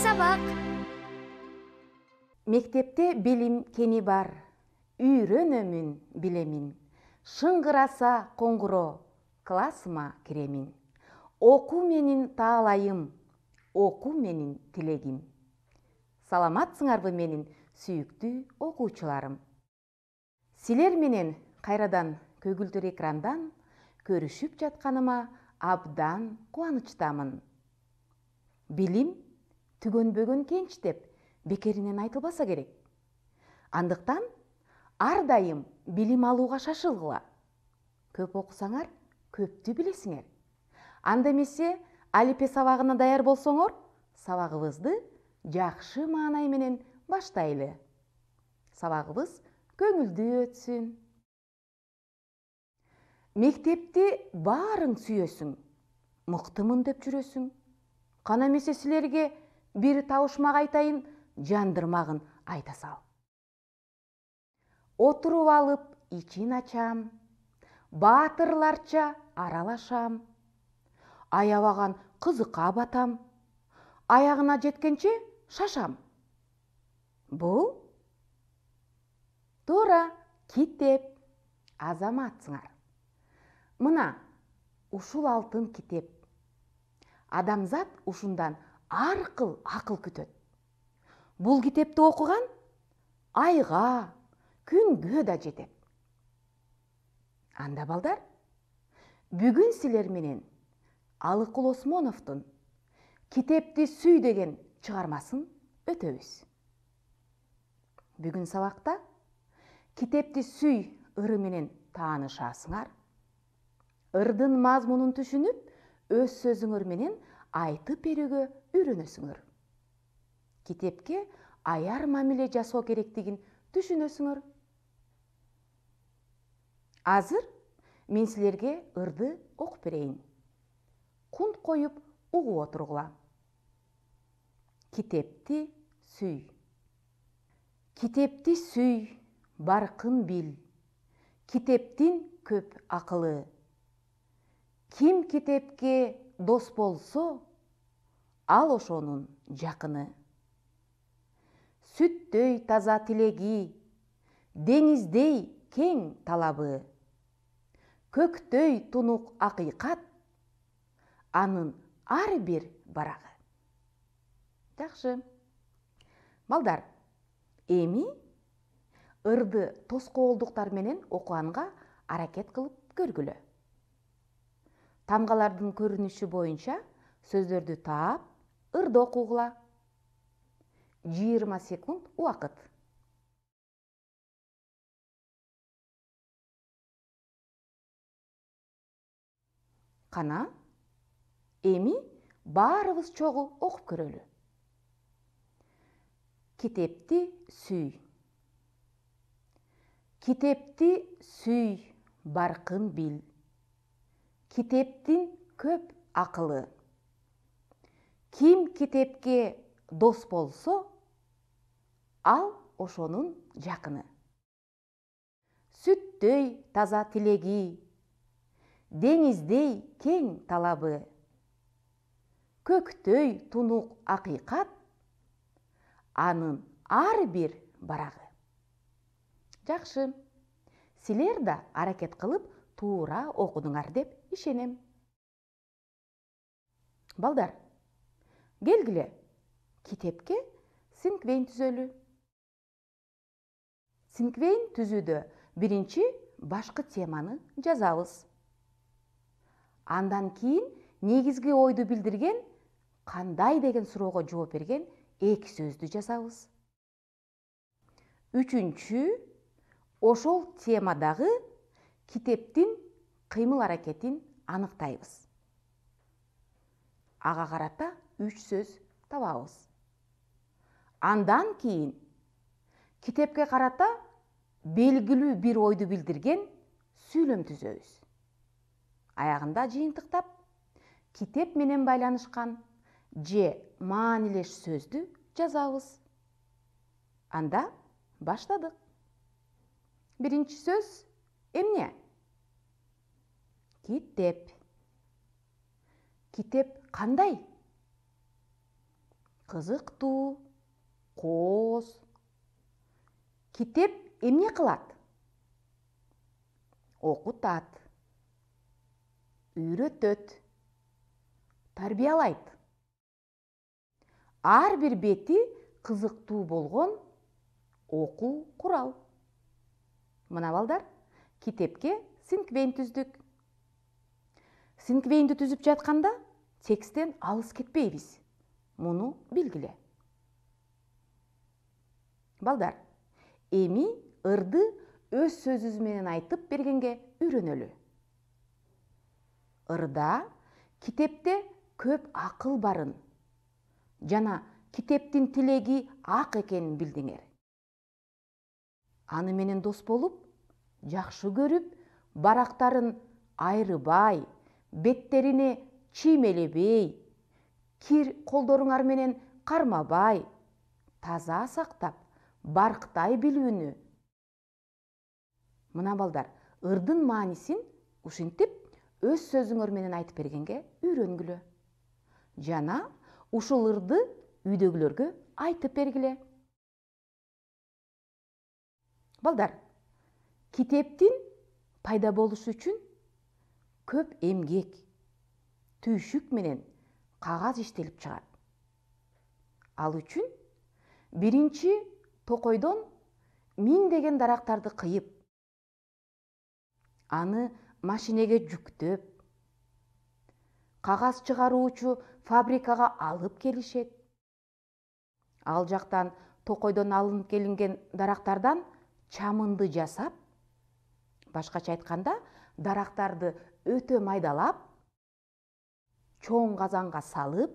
сабак. Мектепте билим кени бар, үйрөнөмүн, билемин. Шыңгыраса коңгуро, классыма киремин. Окуу менин таалайым, окуу менин тилегим. Саламатсыңарбы менин сүйүктүү окуучуларым. Силер менен кайрадан көгүлтүр экрандан көрүшүп жатканыма абдан кубанычтамын. Билим түгөнбөгөн кенч деп бекеринен айтылбаса керек. Андыктан ар дайым билим алууга шашылгыла. Көп окусаңар, көптү билесиңер. Анда эмесе алипе сабагына даяр болсоңор, сабагыбызды жакшы маанай менен баштайлы. Сабагыбыз көңүлдүү өтсүн. Мектепти баарың сүйөсүң, мыктымын деп жүрөсүң. Кана эмесе силерге бир табышмак айтайын, жандырмагын айта сал. Отуруп алып ичин ачам, баатырларча аралашам, аябаган кызыкка батам, аягына жеткенче шашам. Бул туура китеп. Азаматсыңар. Мына ушул алтын китеп. Адамзат ушундан аркыл акыл күтөт. Бул китепти окуган айга, күнгө да жетет. Анда балдар, бүгүн силер менен Алыкул Осмоновдун «Китепти сүй» деген чыгармасын өтөбүз. Бүгүн сабакта «Китепти сүй» ыры менен таанышасыңар. Ырдын мазмунун түшүнүп, өз сөзүңөр менен айтып берүүгө үйрөнөсүңөр. Китепке аяр мамиле жасоо керектигин түшүнөсүңөр. Азыр мен силерге ырды окуп берейин. Кунт коюп угуп отургула. Китепти сүй. Китепти сүй, баркын бил. Китептин көп акылы. Ким китепке дос болсо, ал ошонун жакыны. Сүттөй таза тилеги, деңиздей кең талабы. Көктөй тунук акыйкат, анын ар бир барагы. Жакшы. Балдар, эми ырды тоскоолдуктар менен окуганга аракет кылып көргүлө. Тамгалардын көрүнүшү боюнча сөздөрдү таап, ырды окугула. 20 секунд убакыт. Кана, эми баарыбыз чогуу окуп көрөлү. Китепти сүй. Китепти сүй, баркын бил. Китептин көп акылы. Ким китепке дос болсо, ал ошонун жакыны. Сүттөй таза тилеги, деңиздей кең талабы. Көктөй тунук акыйкат, анын ар бир барагы. Жакшы. Силер да аракет кылып туура окудуңар деп ишенем. Балдар, келгиле, китепке синквейн түзөлү. Синквейн түзүүдө биринчи башкы теманы жазабыз. Андан кийин негизги ойду билдирген, кандай деген суроого жооп берген эки сөздү жазабыз. Үчүнчү, ошол темадагы китептин кыймыл аракетин аныктайбыз. Ага карата 3 сөз табабыз. Андан кийин китепке карата белгилүү бир ойду билдирген сүйлөм түзөбүз. Аягында жыйынтыктап, китеп менен байланышкан же маанилеш сөздү жазабыз. Анда баштадык. Биринчи сөз эмне? Китеп. Китеп кандай? кызыктуу, кооз. Китеп эмне кылат? Окутат, үйрөтөт, тарбиялайт. Ар бир бети кызыктуу болгон окуу курал. Мына балдар, китепке синквейн түздүк. Синквейнди түзүп жатканда текстен алыс кетпейбиз. Муну билгиле. Балдар, эми ырды өз сөзүбүз менен айтып бергенге үйрөнөлү. Ырда китепте көп акыл барын жана китептин тилеги ак экенин билдиңер. Аны менен дос болуп, жакшы көрүп, барактарын айрыбай, беттерине чиймелебей, кир колдоруңар менен кармабай, таза сактап, барктай билүүнү. Мына балдар, ырдын маанисин ушинтип өз сөзүңөр менен айтып бергенге үйрөнгүлө. Жана ушул ырды үйдөгүлөргө айтып бергиле. Балдар, китептин пайда болушу үчүн көп эмгек, түйшүк менен кагаз иштелип чыгат. Ал үчүн биринчи токойдон миңдеген дарактарды кыйып, аны машинеге жүктөп, кагаз чыгаруучу фабрикага алып келишет. Ал жактан токойдон алынып келинген дарактардан чамынды жасап, башкача айтканда, дарактарды өтө майдалап, чоң казанга салып,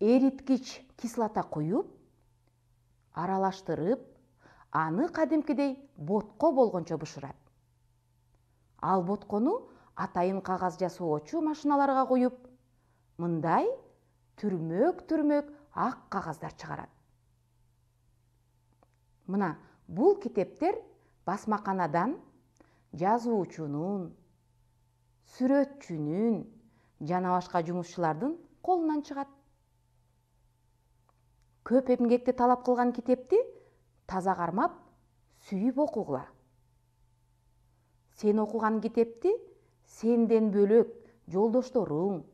эриткич кислота куюп, аралаштырып, аны кадимкидей ботко болгончо бышырат. Ал боткону атайын кагаз жасоочу машиналарга куюп, мындай түрмөк-түрмөк ак кагаздар чыгарат. Мына бул китептер басмаканадан жазуучунун, сүрөтчүнүн жана башка жумушчулардын колунан чыгат. Көп эмгекти талап кылган китепти таза кармап, сүйүп окугула. Сен окуган китепти сенден бөлөк жолдошторуң,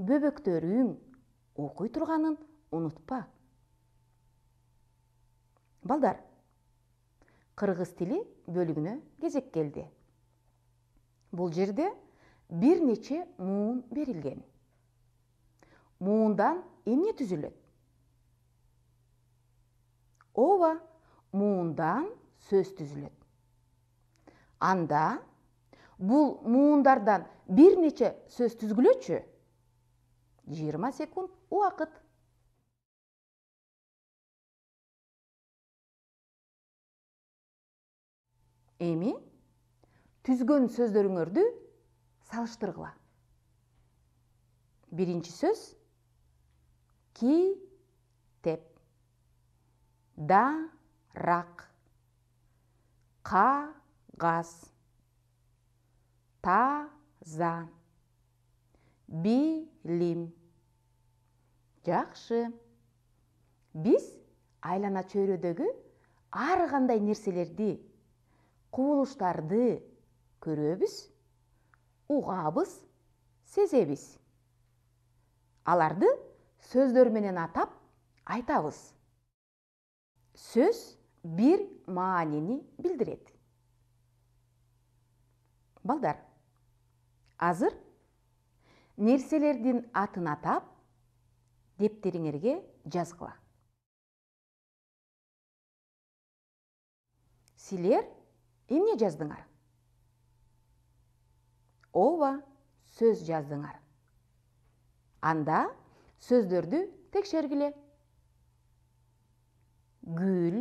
бөбөктөрүң окуй турганын унутпа. Балдар, кыргыз тили бөлүгүнө кезек келди. Бул жерде бир нече муун берилген. Муундан эмне түзүлөт? Ооба, муундан сөз түзүлөт. Анда бул муундардан бир нече сөз түзгүлөчү. 20 секунд убакыт. Эми түзгөн сөздөрүңөрдү салыштыргыла. Биринчи сөз китеп, дарак, кагаз, таза, билим. Жакшы. Биз айлана чөйрөдөгү ар кандай нерселерди, кубулуштарды көрөбүз, угабыз, сезебиз. Аларды сөздөр менен атап айтабыз. Сөз бир маанини билдирет. Балдар, азыр нерселердин атын атап, дептериңерге жазгыла. Силер эмне жаздыңар? Ооба, сөз жаздыңар. Анда сөздөрдү текшергиле. Гүл,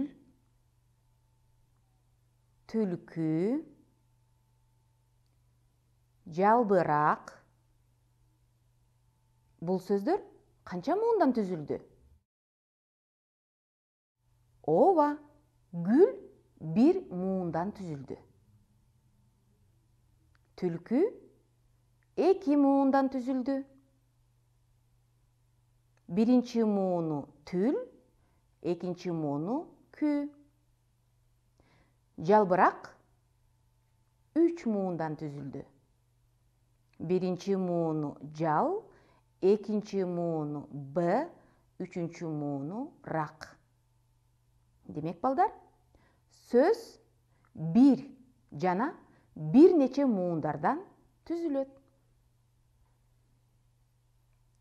түлкү, жалбырак. Бул сөздөр канча муундан түзүлдү? Ооба, гүл бир муундан түзүлдү. Түлкү 2 муундан түзүлдү. Биринчи мууну түл, экинчи мууну күү. Жалбырак 3 муундан түзүлдү. Биринчи мууну жал, экинчи мууну б, үчүнчү мууну рак. Демек балдар, сөз бир жана бир нече муундардан түзүлөт.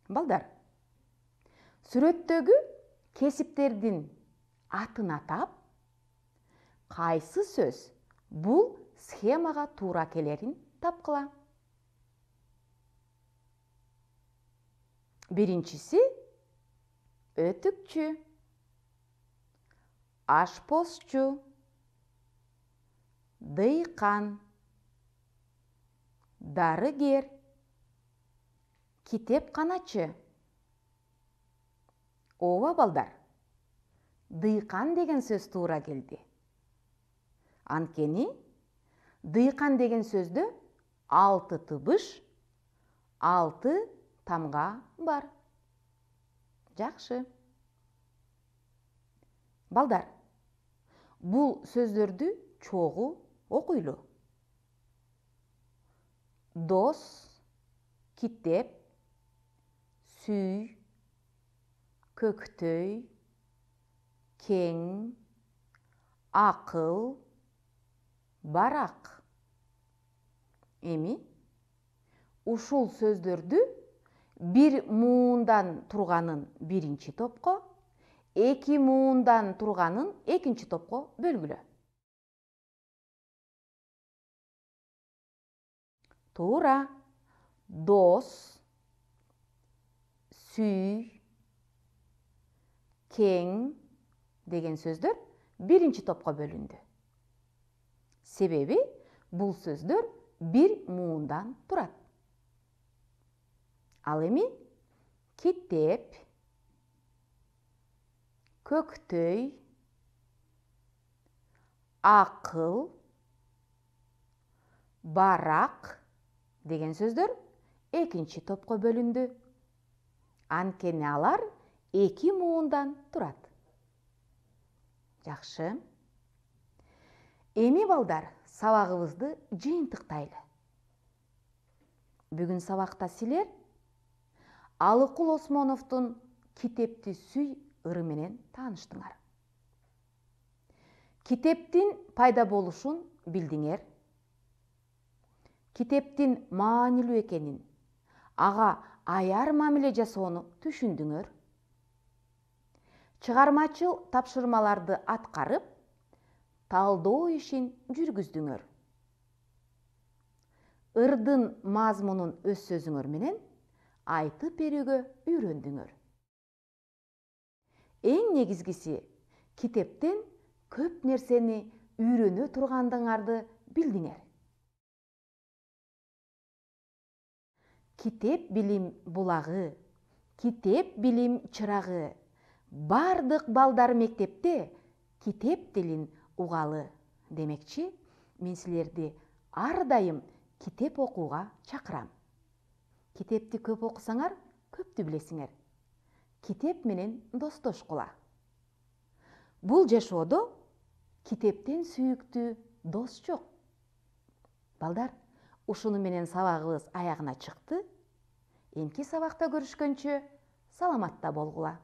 Балдар, сүрөттөгү кесиптердин атын атап, кайсы сөз бул схемага туура келерин тапкыла. Биринчиси өтүкчү, ашпозчу, дыйкан, дарыгер, китепканачы. Ооба балдар, дыйкан деген сөз туура келди. Анткени дыйкан деген сөздө 6 тыбыш, 6 тамга бар. Жакшы. Балдар, бул сөздөрдү чогуу окуйлу. Дос, китеп, сүй, көктөй, кең, акыл, барак. Эми ушул сөздөрдү бир муундан турганын биринчи топко, 2 муундан турганын экинчи топко бөлгүлө. Туура. Дос, сүй, кең деген сөздөр биринчи топко бөлүндү. Себеби бул сөздөр бир муундан турат. Ал эми китеп, көктөй, акыл, барак деген сөздөр экинчи топко бөлүндү. Анткени алар 2 муундан турат. Жакшы. Эми балдар, сабагыбызды жыйынтыктайлы. Бүгүн сабакта силер Алыкул Осмоновдун Китепти сүй ыры менен тааныштыңар. Китептин пайда болушун билдиңер. Китептин маанилүү экенин, ага аяр мамиле жасоону түшүндүңөр. Чыгармачыл тапшырмаларды аткарып, талдоо ишин жүргүздүңөр. Ырдын мазмунун өз сөзүңөр менен айтып берүүгө үйрөндүңөр. Эң негизгиси, китептен көп нерсени үйрөнө тургандыгыңарды билдиңер. Китеп билим булагы, китеп билим чырагы. Бардык балдар мектепте китеп тилин угалы. Демекчи, мен силерди ар дайым китеп окууга чакырам. Китепти көп окусаңар, көптү билесиңер. Китеп менен достошкула. Бул жашоодо китептен сүйүктүү дос жок. Балдар, ушуну менен сабагыбыз аягына чыкты. Эмки сабакта көрүшкөнчө саламатта болгула.